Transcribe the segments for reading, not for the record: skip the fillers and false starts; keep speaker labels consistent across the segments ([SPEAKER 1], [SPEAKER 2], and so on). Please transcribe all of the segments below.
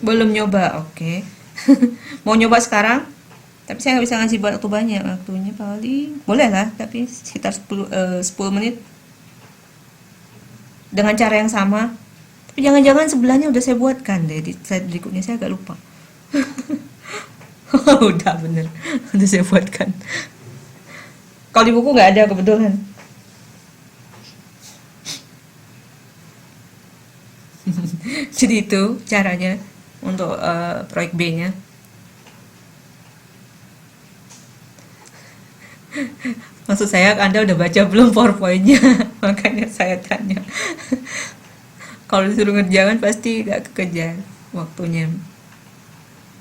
[SPEAKER 1] Belum nyoba, oke. Mau nyoba sekarang? Tapi saya nggak bisa ngasih waktu banyak, waktunya paling boleh lah, tapi sekitar 10 menit dengan cara yang sama. Tapi jangan-jangan sebelahnya udah saya buatkan deh, di slide berikutnya saya agak lupa. Udah bener, udah saya buatkan. Kalau di buku nggak ada kebetulan. Jadi itu caranya untuk proyek B-nya. Maksud saya Anda udah baca belum PowerPoint-nya? Makanya saya tanya. Kalau disuruh ngerjakan pasti gak kekejar waktunya.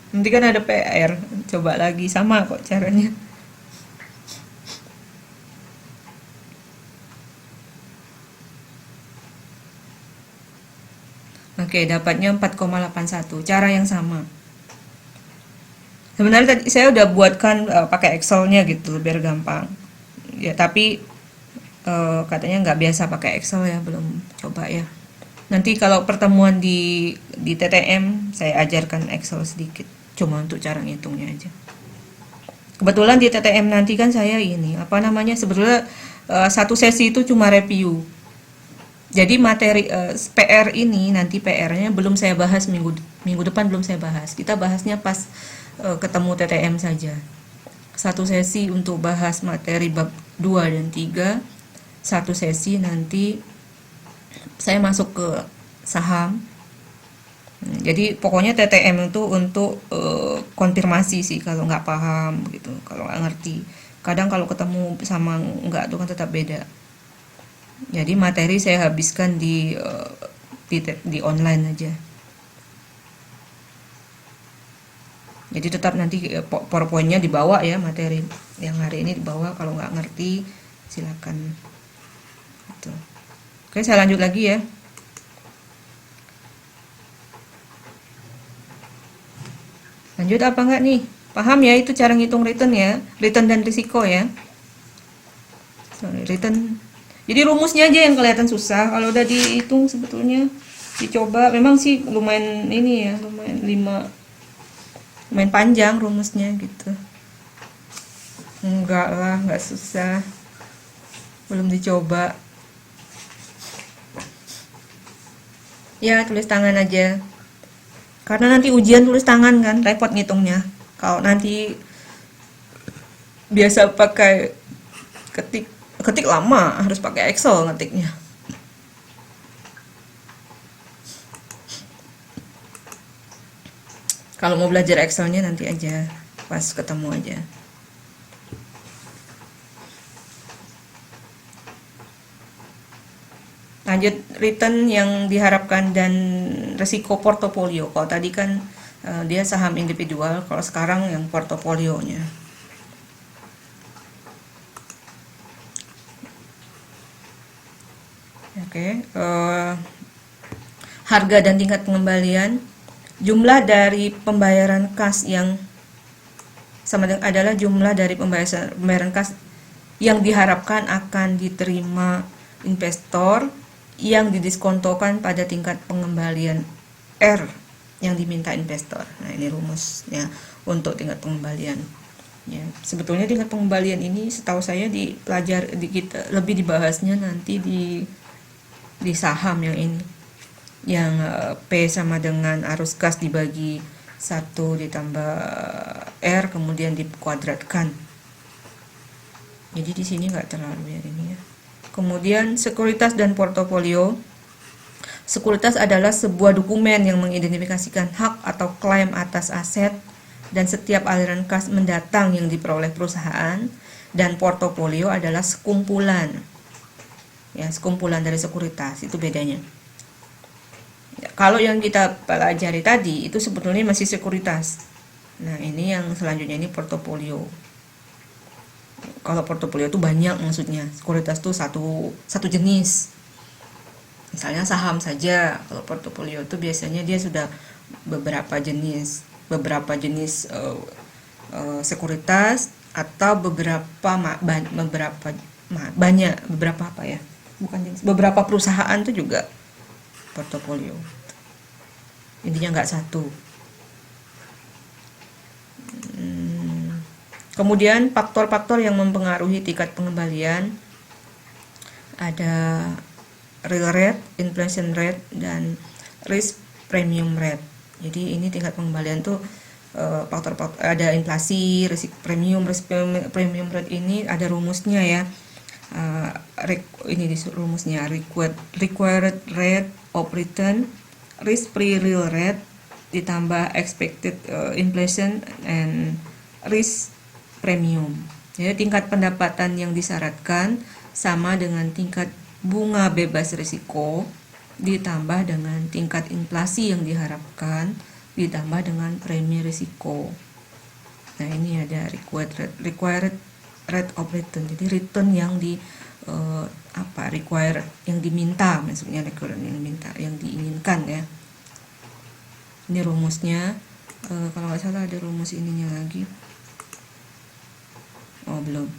[SPEAKER 1] Nanti kan ada PR, coba lagi sama kok caranya. Oke, dapatnya 4,81. Cara yang sama. Sebenarnya tadi saya udah buatkan pakai Excel-nya gitu biar gampang. Ya, tapi katanya nggak biasa pakai Excel ya, belum coba ya. Nanti kalau pertemuan di TTM saya ajarkan Excel sedikit, cuma untuk cara ngitungnya aja. Kebetulan di TTM nanti kan saya ini apa namanya, sebetulnya satu sesi itu cuma review. Jadi materi PR ini nanti PR-nya belum saya bahas minggu minggu depan, belum saya bahas. Kita bahasnya pas ketemu TTM saja. Satu sesi untuk bahas materi bab 2 dan 3. Satu sesi nanti saya masuk ke saham. Jadi pokoknya TTM itu untuk konfirmasi sih kalau nggak paham gitu, kalau nggak ngerti. Kadang kalau ketemu sama nggak itu kan tetap beda. Jadi materi saya habiskan di online aja. Jadi tetap nanti PowerPoint-nya dibawa ya, materi yang hari ini dibawa, kalau nggak ngerti silakan. Gitu. Oke, saya lanjut lagi ya. Lanjut apa enggak nih? Paham ya itu cara ngitung return ya, return dan risiko ya. Sorry, return. Jadi rumusnya aja yang kelihatan susah. Kalau udah dihitung sebetulnya dicoba, memang sih lumayan ini ya, lumayan panjang rumusnya gitu. Enggak lah, enggak susah. Belum dicoba. Ya, tulis tangan aja. Karena nanti ujian tulis tangan kan, repot ngitungnya. Kalau nanti biasa pakai ketik ketik lama, harus pakai Excel ngetiknya. Kalau mau belajar Excelnya nanti aja, pas ketemu aja. Lanjut return yang diharapkan dan resiko portofolio. Kalau tadi kan dia saham individual, kalau sekarang yang portofolionya. Oke, harga dan tingkat pengembalian. Jumlah dari pembayaran kas yang sama dengan adalah jumlah dari pembayaran kas yang diharapkan akan diterima investor yang didiskontokan pada tingkat pengembalian R yang diminta investor. Nah, ini rumusnya untuk tingkat pengembalian. Ya, sebetulnya tingkat pengembalian ini setahu saya kita lebih dibahasnya nanti di saham yang ini. Yang P sama dengan arus kas dibagi 1 ditambah R kemudian dikuadratkan. Jadi di sini nggak terlalu ya ini ya. Kemudian sekuritas dan portofolio. Sekuritas adalah sebuah dokumen yang mengidentifikasikan hak atau klaim atas aset dan setiap aliran kas mendatang yang diperoleh perusahaan, dan portofolio adalah sekumpulan. Ya, sekumpulan dari sekuritas, itu bedanya. Ya, kalau yang kita pelajari tadi itu sebetulnya masih sekuritas. Nah, ini yang selanjutnya ini portofolio. Kalau portofolio itu banyak maksudnya. Sekuritas itu satu jenis. Misalnya saham saja. Kalau portofolio itu biasanya dia sudah beberapa jenis sekuritas atau beberapa perusahaan itu juga portofolio. Intinya nggak satu. Kemudian faktor-faktor yang mempengaruhi tingkat pengembalian ada real rate, inflation rate, dan risk premium rate. Jadi ini tingkat pengembalian tuh faktor-faktor, ada inflasi, risk premium rate ini ada rumusnya ya. Ini di rumusnya required rate of return, risk free real rate ditambah expected inflation and risk premium. Jadi tingkat pendapatan yang disyaratkan sama dengan tingkat bunga bebas risiko ditambah dengan tingkat inflasi yang diharapkan ditambah dengan premi risiko. Nah, ini ada required rate of return. Jadi return yang required yang diminta, maksudnya required yang diminta, yang diinginkan ya. Ini rumusnya. Kalau nggak salah ada rumus ininya lagi. Oh, belum.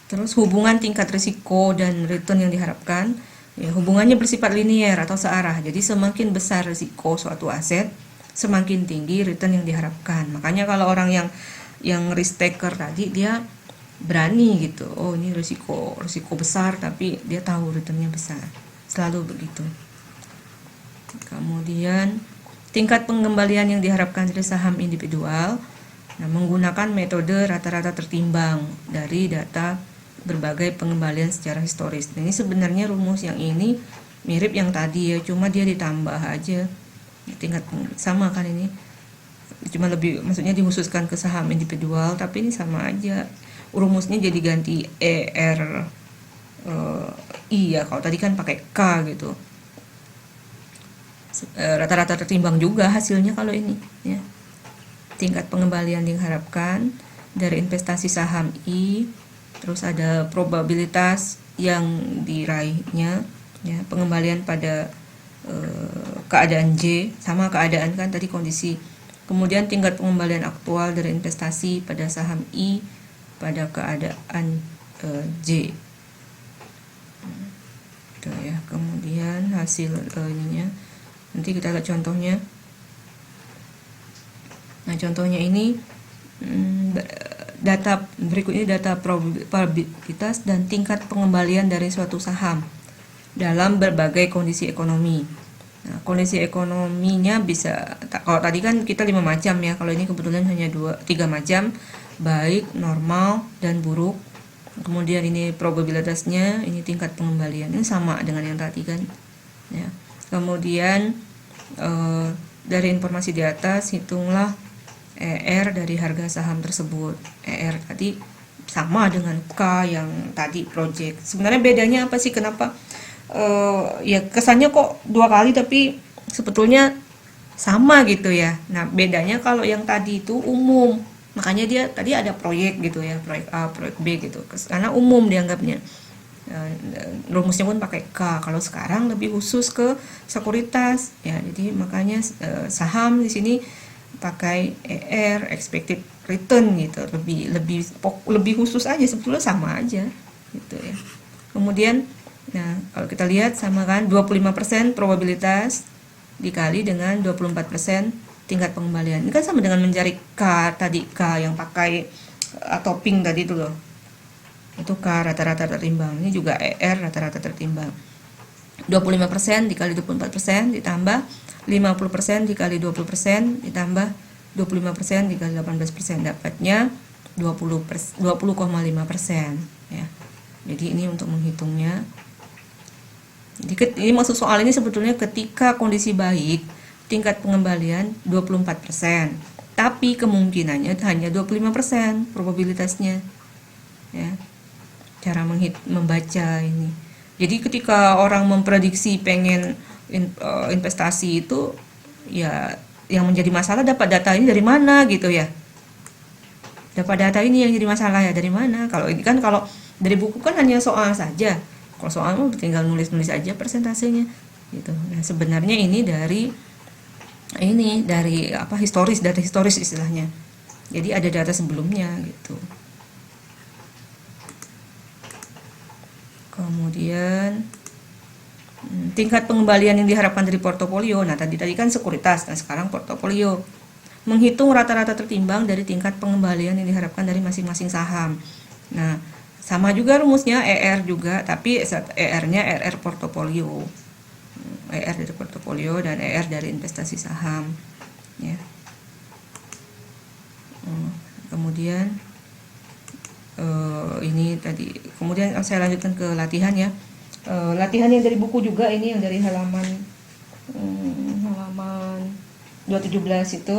[SPEAKER 1] Terus hubungan tingkat risiko dan return yang diharapkan, ya, hubungannya bersifat linier atau searah. Jadi semakin besar risiko suatu aset, semakin tinggi return yang diharapkan. Makanya kalau orang yang risk taker tadi, dia berani gitu. Oh, ini risiko besar tapi dia tahu returnnya besar. Selalu begitu. Kemudian tingkat pengembalian yang diharapkan dari saham individual, nah, menggunakan metode rata-rata tertimbang dari data berbagai pengembalian secara historis. Nah, ini sebenarnya rumus yang ini mirip yang tadi ya, cuma dia ditambah aja tingkat sama kan, ini cuma lebih, maksudnya dikhususkan ke saham individual, tapi ini sama aja rumusnya, jadi ganti I ya, kalau tadi kan pakai K gitu. Rata-rata tertimbang juga hasilnya kalau ini ya. Tingkat pengembalian diharapkan dari investasi saham I, terus ada probabilitas yang diraihnya ya, pengembalian pada keadaan J, sama keadaan kan tadi kondisi. Kemudian tingkat pengembalian aktual dari investasi pada saham I pada keadaan J. Itu ya. Kemudian hasil ininya nanti kita lihat contohnya. Nah, contohnya ini data berikut ini data probabilitas dan tingkat pengembalian dari suatu saham dalam berbagai kondisi ekonomi. Nah, kondisi ekonominya bisa, kalau tadi kan kita 5 macam ya, kalau ini kebetulan hanya 3 macam, baik, normal, dan buruk. Kemudian ini probabilitasnya, ini tingkat pengembalian, ini sama dengan yang tadi kan ya. Kemudian dari informasi di atas hitunglah ER dari harga saham tersebut. ER tadi sama dengan K yang tadi project. Sebenarnya bedanya apa sih, kenapa ya kesannya kok 2 kali tapi sebetulnya sama gitu ya. Nah, bedanya kalau yang tadi itu umum, makanya dia tadi ada proyek gitu ya, proyek A, proyek B gitu, karena umum dianggapnya. Rumusnya pun pakai K. Kalau sekarang lebih khusus ke sekuritas ya, jadi makanya saham di sini pakai ER, expected return gitu, lebih khusus aja, sebetulnya sama aja gitu ya. Kemudian nah, kalau kita lihat sama kan, 25% probabilitas dikali dengan 24% tingkat pengembalian. Ini kan sama dengan mencari K tadi, K yang pakai topping tadi itu loh. Itu K rata-rata tertimbang. Ini juga ER rata-rata tertimbang. 25% dikali 24% ditambah 50% dikali 20% ditambah 25% dikali 18%, dapatnya 20,5% ya. Jadi ini untuk menghitungnya. Jadi ini maksud soal ini sebetulnya ketika kondisi baik, tingkat pengembalian 24%, tapi kemungkinannya hanya 25% probabilitasnya ya. Cara membaca ini. Jadi ketika orang memprediksi pengen investasi itu ya, yang menjadi masalah dapat data ini dari mana gitu ya. Dapat data ini yang jadi masalah ya, dari mana? Kalau ini kan, kalau dari buku kan hanya soal saja. Kalau soal tinggal nulis-nulis aja persentasenya gitu. Nah, sebenarnya ini dari historis, data historis istilahnya. Jadi ada data sebelumnya gitu. Kemudian tingkat pengembalian yang diharapkan dari portofolio. Nah, tadi kan sekuritas, nah sekarang portofolio. menghitung rata-rata tertimbang dari tingkat pengembalian yang diharapkan dari masing-masing saham. Nah, sama juga rumusnya ER juga, tapi ER-nya ER portofolio. ER dari portofolio dan ER dari investasi saham, ya. Kemudian ini tadi, kemudian saya lanjutkan ke latihan ya. Latihan yang dari buku juga, ini yang dari halaman 217 itu.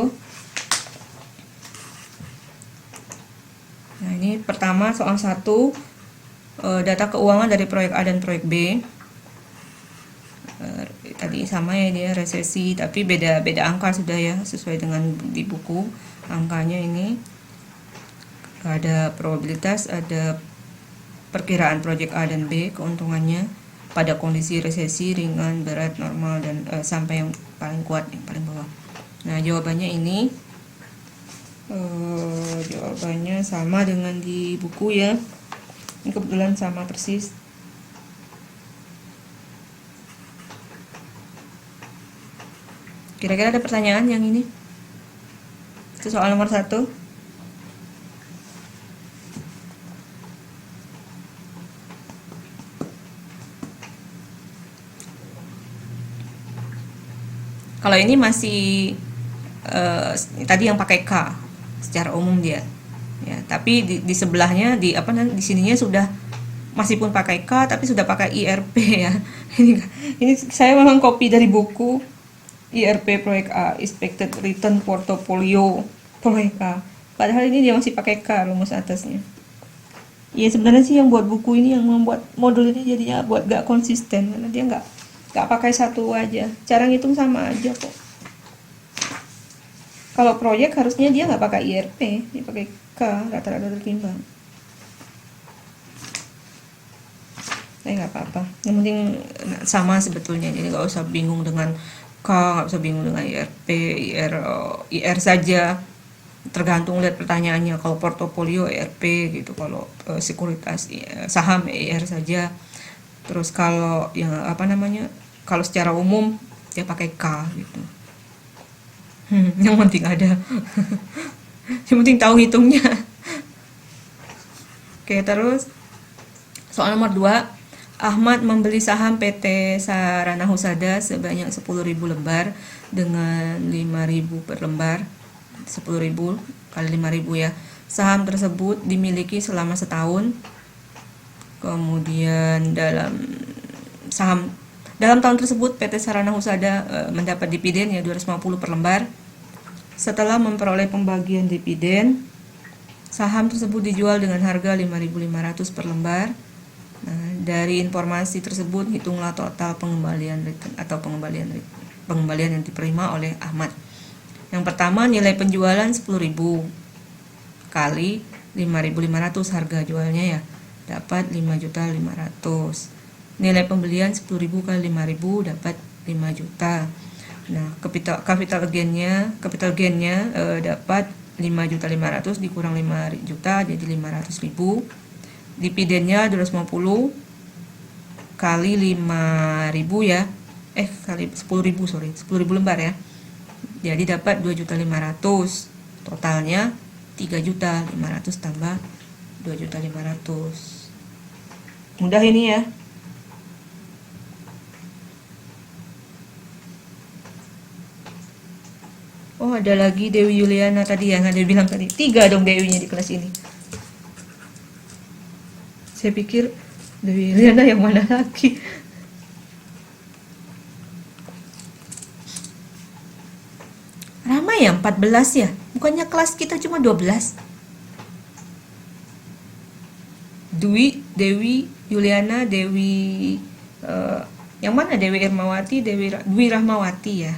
[SPEAKER 1] Nah, ini pertama soal 1, data keuangan dari proyek A dan proyek B. Tadi sama ya, dia resesi, tapi beda angka sudah ya, sesuai dengan di buku. Angkanya ini ada probabilitas, ada perkiraan proyek A dan B, keuntungannya pada kondisi resesi, ringan, berat, normal, dan sampai yang paling kuat, yang paling bawah. Nah, jawabannya ini jawabannya sama dengan di buku ya. Ini kebetulan sama persis. Kira-kira ada pertanyaan yang ini? Itu soal nomor 1. Kalau ini masih tadi yang pakai K secara umum dia, ya. Tapi di sebelahnya, di sininya sudah, masih pun pakai K tapi sudah pakai IRP ya. Ini saya memang copy dari buku IRP proyek A, expected return portfolio proyek A. Padahal ini dia masih pakai K rumus atasnya. Ya sebenarnya sih yang buat buku ini, yang membuat modul ini jadinya buat gak konsisten, karena dia nggak pakai satu aja. Cara ngitung sama aja kok. Kalau proyek harusnya dia nggak pakai IRP, dia pakai K, rata-rata tertimbang. Nggak apa-apa, yang penting sama sebetulnya, jadi nggak usah bingung dengan K, nggak usah bingung dengan IRP, IR saja, tergantung lihat pertanyaannya. Kalau portofolio IRP gitu, kalau sekuritas saham IR saja. Terus kalau yang kalau secara umum dia pakai K gitu. Yang penting ada. Yang penting tahu hitungnya. Oke, terus soal nomor 2. Ahmad membeli saham PT Sarana Husada sebanyak 10.000 lembar dengan 5.000 per lembar. 10.000 kali 5.000 ya. Saham tersebut dimiliki selama setahun. Kemudian dalam tahun tersebut PT Sarana Husada mendapat dividen ya 250 per lembar. Setelah memperoleh pembagian dividen, saham tersebut dijual dengan harga 5.500 per lembar. Nah, dari informasi tersebut hitunglah total pengembalian return atau pengembalian yang diterima oleh Ahmad. Yang pertama, nilai penjualan 10.000 kali 5.500 harga jualnya ya, dapat 5.500.000. Nilai pembelian 10.000 kali 5.000 dapat 5 juta. Nah, capital gainnya dapat 5.500.000 dikurang 5 juta jadi 500.000. Dividennya 250 kali 5.000 ya. Kali 10.000, 10.000 lembar ya. Jadi dapat 2.500.000. Totalnya 3.500.000 tambah 2.500.000. Mudah ini ya. Oh, ada lagi Dewi Yuliana tadi yang ada bilang tadi. 3 dong Dewinya di kelas ini. Saya pikir Dewi Yuliana yang mana lagi? Ramai ya, 14 ya? Bukannya kelas kita cuma 12? Dewi Yuliana, Dewi yang mana? Dewi Irmawati, Dwi Rahmawati ya.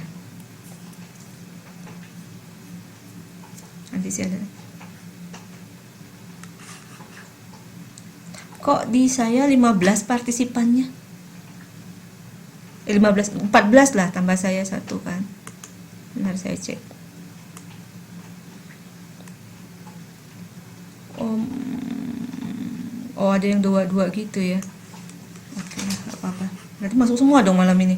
[SPEAKER 1] Nanti saya ada. Kok di saya 15 partisipannya? 14 lah, tambah saya 1 kan. Benar, saya cek. Oh, ada yang 2 gitu ya. Oke, gak apa-apa. Berarti masuk semua dong malam ini.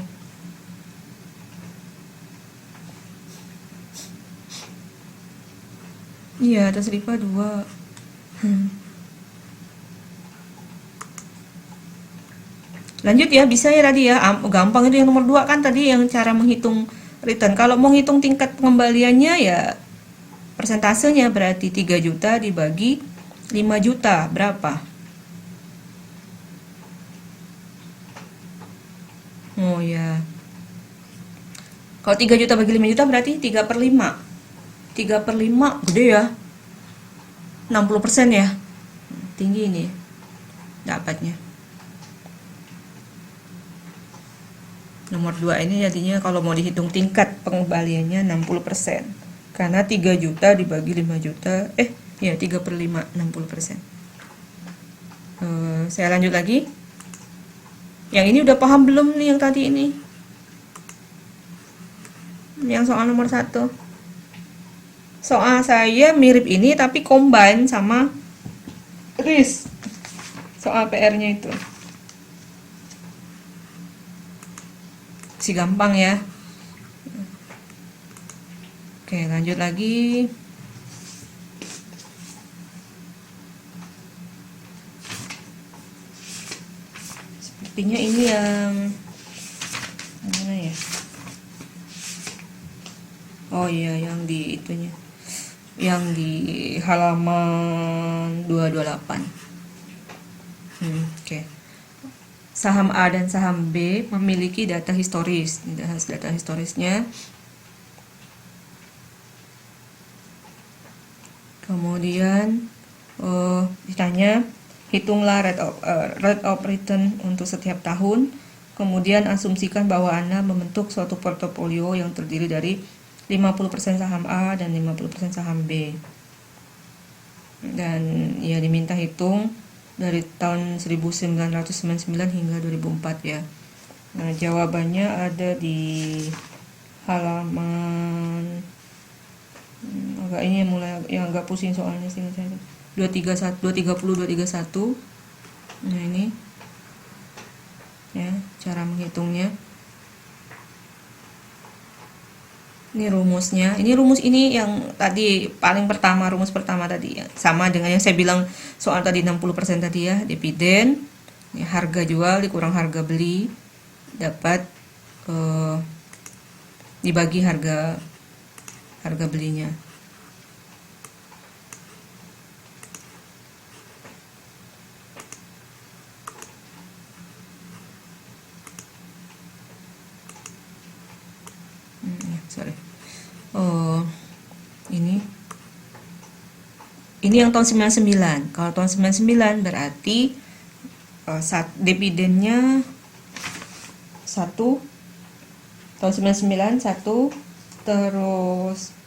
[SPEAKER 1] Iya, atas riba 2. Lanjut ya, bisa ya tadi ya. Gampang itu yang nomor 2 kan tadi yang cara menghitung return. Kalau mau ngitung tingkat pengembaliannya ya persentasenya berarti 3 juta dibagi 5 juta berapa? Oh ya. Kalau 3 juta bagi 5 juta berarti 3 per 5. 3 per 5 gede ya. 60% ya. Tinggi ini dapatnya. Nomor 2 ini jadinya kalau mau dihitung tingkat pengembaliannya 60%. Karena 3 juta dibagi 5 juta, ya 3 per 5, 60%. Saya lanjut lagi. Yang ini udah paham belum nih yang tadi ini? Yang soal nomor 1. Soal saya mirip ini tapi combine sama RIS. Soal PR-nya itu. Si gampang ya. Oke, lanjut lagi. Sepertinya ini yang mana ya? Oh iya, yang di itunya. Yang di halaman 228. Oke. Saham A dan saham B memiliki data historis. Data historisnya. Kemudian ditanya, hitunglah rate of return untuk setiap tahun. Kemudian asumsikan bahwa Anda membentuk suatu portofolio yang terdiri dari 50% saham A dan 50% saham B. Dan ya diminta hitung dari tahun 1999 hingga 2004 ya. Nah, jawabannya ada di halaman agak ini mulai yang agak pusing soalnya sih 231 231. Nah, ini ya cara menghitungnya. Ini rumusnya. Ini rumus ini yang tadi paling pertama, rumus pertama tadi ya. Sama dengan yang saya bilang soal tadi 60% tadi ya, dividen, ya, harga jual dikurang harga beli dapat dibagi harga belinya. Sorry. Ini yang tahun 99. Kalau tahun 99 berarti dividennya 1 tahun 99 1, terus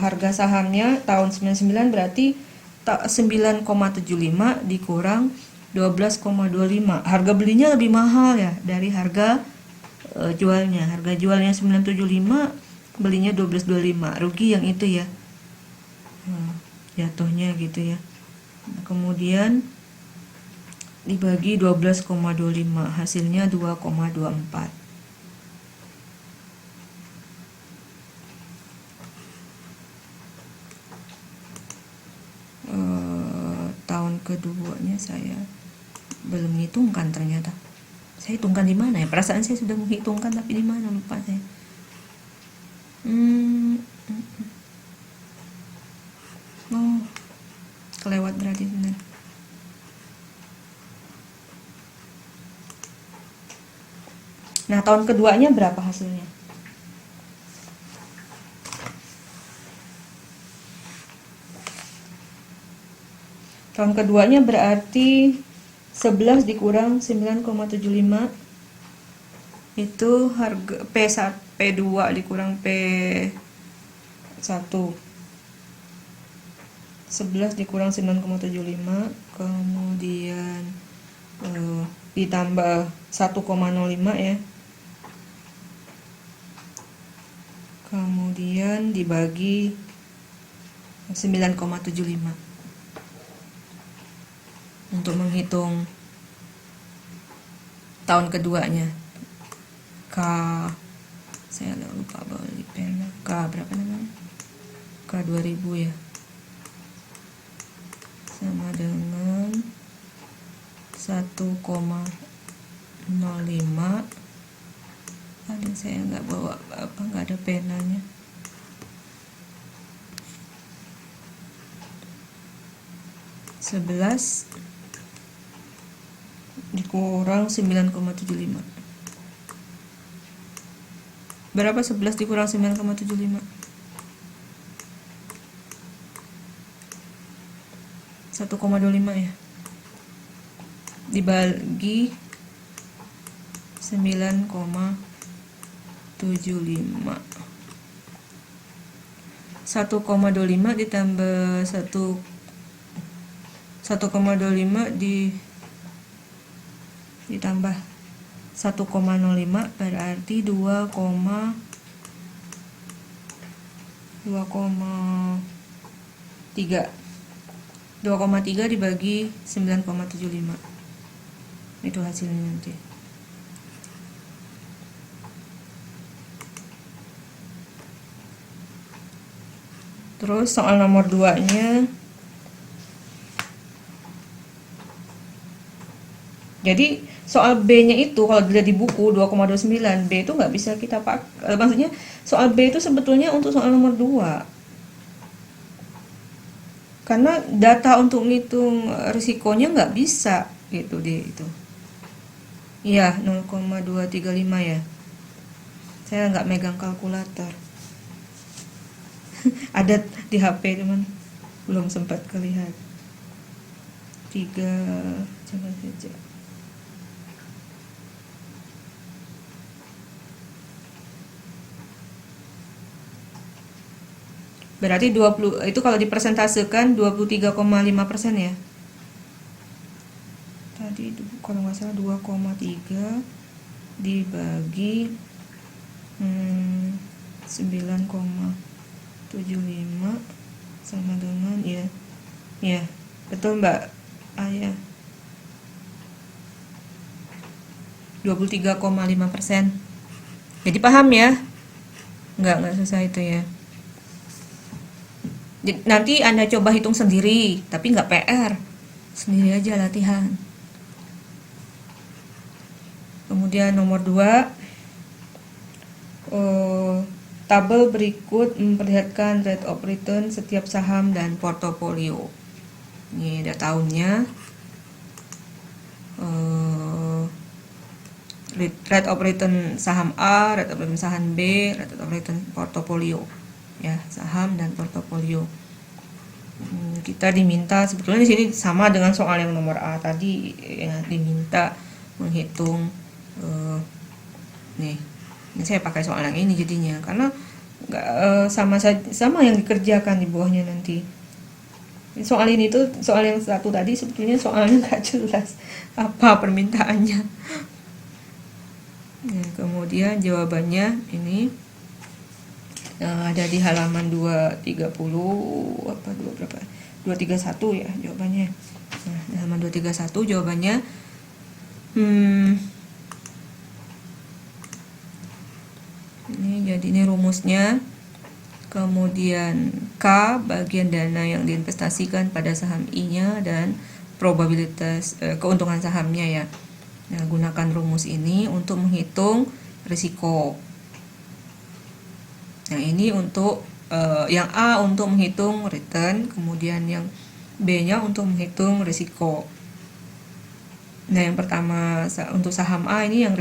[SPEAKER 1] harga sahamnya tahun 99 berarti 9,75 dikurang 12,25. Harga belinya lebih mahal ya dari harga jualnya. Harga jualnya 975, belinya 12,25. Rugi yang itu ya. Jatuhnya gitu ya. Kemudian dibagi 12,25, hasilnya 2,24. Tahun keduanya saya belum menghitungkan ternyata. Saya hitungkan di mana ya? Perasaan saya sudah menghitungkan tapi di mana lupa saya. Oh, kelewat berarti benar. Nah, tahun keduanya berapa hasilnya? Tahun keduanya berarti 11 dikurang 9,75 itu harga P1, P2 dikurang P1. 11 dikurang 9,75, kemudian ditambah 1,05 ya. Kemudian dibagi 9,75 untuk menghitung tahun keduanya. Saya lupa beli pena. K berapa namanya? K 2000 ya. sama dengan 1,05. Ada saya nggak bawa apa, nggak ada penanya. Sebelas dikurang 9,75. Berapa 11 dikurang 9,75? 1,25 ya. Dibagi 9,75. 1,25 ditambah 1,25 ditambah 1,05 berarti 2,3 dibagi 9,75. Itu hasilnya nanti. Terus soal nomor 2-nya. Jadi soal B-nya itu kalau dilihat di buku 2,29, B itu nggak bisa kita pakai. Maksudnya soal B itu sebetulnya untuk soal nomor 2. Karena data untuk ngitung risikonya nggak bisa gitu deh itu. Iya, 0,235 ya. Saya nggak megang kalkulator. Ada di HP teman, belum sempat kelihat. 3 coba saja. Berarti 20 itu kalau dipresentasekan 23,5% ya. Tadi kalau nggak salah 2,3 dibagi 9,75 sama dengan ya betul Mbak ya 23,5%. Jadi paham ya? Nggak susah itu ya. Nanti Anda coba hitung sendiri, tapi nggak PR, sendiri aja latihan. Kemudian nomor 2, tabel berikut memperlihatkan rate of return setiap saham dan portofolio. Ini ada tahunnya, rate of return saham A, rate of return saham B, rate of return portofolio. Ya, saham dan portofolio. Kita diminta sebetulnya di sini sama dengan soal yang nomor A tadi ya, diminta menghitung nih. Ini saya pakai soal yang ini jadinya karena sama yang dikerjakan di bawahnya nanti. Soal ini tuh soal yang satu tadi sebetulnya soalnya nggak jelas apa permintaannya. Nah, kemudian jawabannya ini ada di halaman 230 apa 231 ya jawabannya. Nah, di halaman 231 jawabannya ini rumusnya. Kemudian K bagian dana yang diinvestasikan pada saham I-nya dan probabilitas keuntungan sahamnya ya. Nah, gunakan rumus ini untuk menghitung risiko. Nah, ini untuk yang A untuk menghitung return, kemudian yang B-nya untuk menghitung risiko. Nah, yang pertama untuk saham A ini yang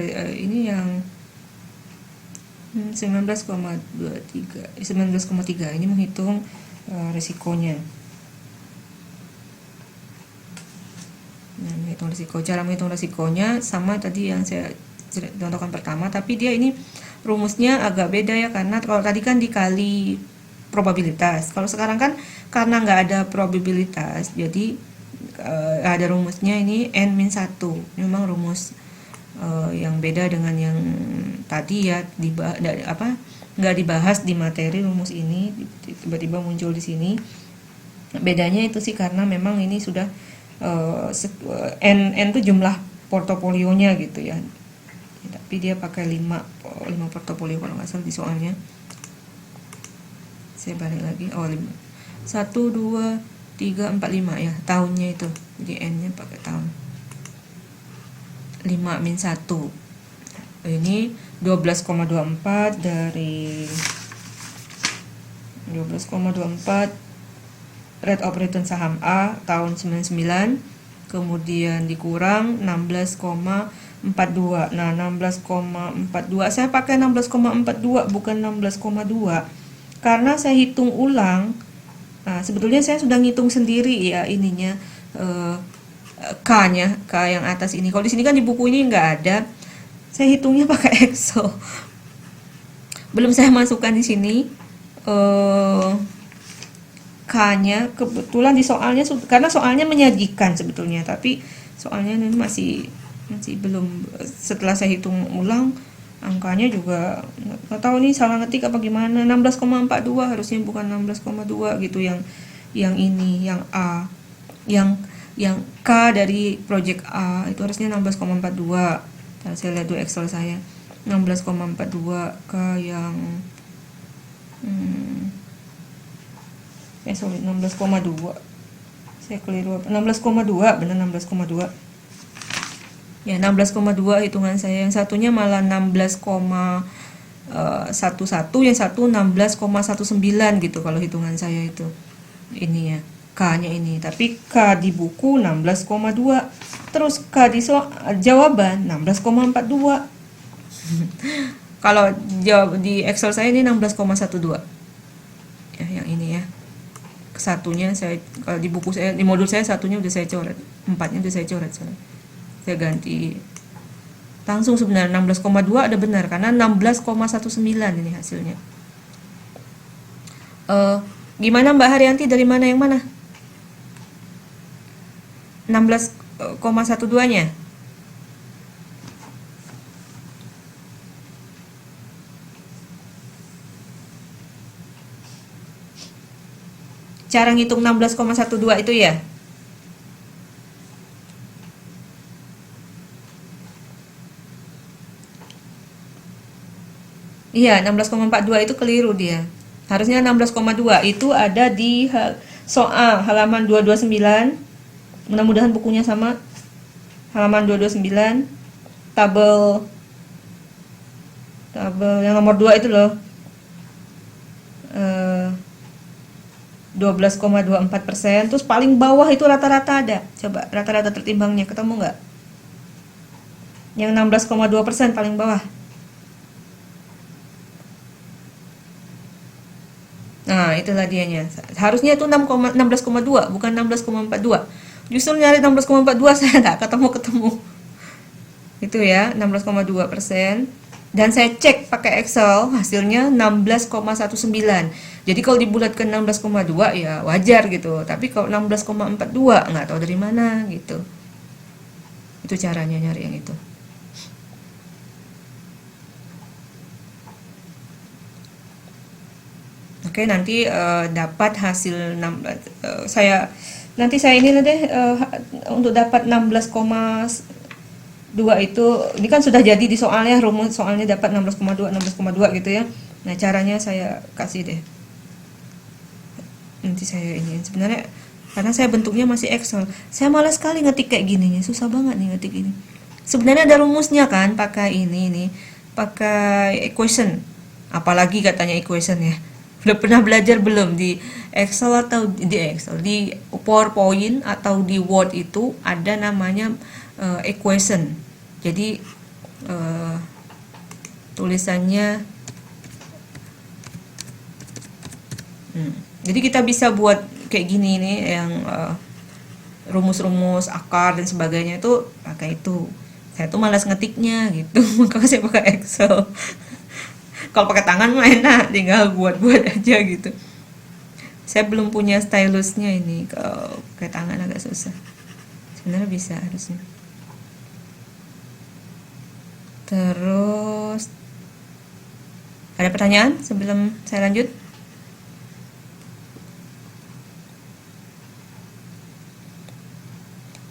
[SPEAKER 1] 19,3 ini menghitung risikonya. Nah, menghitung risiko. Cara menghitung risikonya sama tadi yang saya contohkan pertama, tapi dia ini rumusnya agak beda ya, karena kalau tadi kan dikali probabilitas, kalau sekarang kan karena nggak ada probabilitas, jadi ada rumusnya ini N-1. Memang rumus yang beda dengan yang tadi ya, nggak dibahas di materi rumus ini, tiba-tiba muncul di sini. Bedanya itu sih karena memang ini sudah N itu jumlah portofolionya gitu ya, tapi dia pakai 5 portofolio kalau nggak salah di soalnya. Saya balik lagi, 1, 2, 345 ya, tahunnya itu. Jadi N-nya pakai tahun. 5 min 1. Ini 12,24 dari 12,24 rate of return saham A tahun 99, kemudian dikurang 16,42. Nah, 16,42 saya pakai 16,42 bukan 16,2 karena saya hitung ulang. Nah, sebetulnya saya sudah ngitung sendiri ya ininya, K-nya, K yang atas ini. Kalau di sini kan di buku ini nggak ada. Saya hitungnya pakai Excel. Belum saya masukkan di sini K-nya. Kebetulan di soalnya, karena soalnya menyajikan sebetulnya, tapi soalnya ini masih belum. Setelah saya hitung ulang angkanya juga nggak tahu nih salah ngetik apa gimana. 16,42 harusnya bukan 16,2 gitu, yang ini, yang A, yang K dari project A itu harusnya 16,42. Saya lihat dulu Excel saya, 16,42 K yang 16,2. Saya keliru, 16,2, benar 16,2. Ya, 16,2 hitungan saya. Yang satunya malah 16,11, yang satu 16,19 gitu kalau hitungan saya itu. Ini ya, K-nya ini. Tapi K di buku 16,2. Terus K di jawaban 16,42. Kalau jawab di Excel saya ini 16,12. Ya, yang ini ya. Satunya saya, kalau di buku saya, di modul saya satunya udah saya coret, 4-nya udah saya coret soalnya. Saya ganti langsung sebenarnya 16,2 ada benar karena 16,19 ini hasilnya. Gimana Mbak Haryanti, dari mana yang mana? 16,12-nya? Cara ngitung 16,12 itu ya? Iya, 16,42 itu keliru dia. Harusnya 16,2 itu ada di soal halaman 229. Mudah-mudahan bukunya sama. Halaman 229, tabel yang nomor 2 itu loh. 12,24%. Terus paling bawah itu rata-rata ada. Coba rata-rata tertimbangnya ketemu nggak? Yang 16,2% paling bawah. Nah, itulah dianya. Harusnya itu 16,2 bukan 16,42. Justru nyari 16,42 saya nggak ketemu. Itu ya, 16,2%. Dan saya cek pakai Excel, hasilnya 16,19. Jadi kalau dibulatkan 16,2 ya wajar gitu. Tapi kalau 16,42 nggak tahu dari mana gitu. Itu caranya nyari yang itu. Oke, nanti dapat hasil 16, nanti saya ini deh, untuk dapat 16,2 itu, ini kan sudah jadi di soalnya, rumus soalnya dapat 16,2 gitu ya. Nah, caranya saya kasih deh. Nanti saya ini sebenarnya karena saya bentuknya masih Excel. Saya malas sekali ngetik kayak gini, susah banget nih ngetik ini. Sebenarnya ada rumusnya kan, pakai ini nih, pakai equation. Apalagi katanya equation ya. Udah pernah belajar belum di Excel atau di PowerPoint atau di Word itu ada namanya equation. Jadi tulisannya jadi kita bisa buat kayak gini nih, yang rumus-rumus akar dan sebagainya itu pakai itu. Saya tuh malas ngetiknya gitu, makanya saya pakai Excel. Kalau pakai tangan mah enak, tinggal buat-buat aja gitu. Saya belum punya stylusnya ini, kalau pakai tangan agak susah. Sebenarnya bisa harusnya. Terus ada pertanyaan sebelum saya lanjut?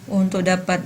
[SPEAKER 1] Untuk dapat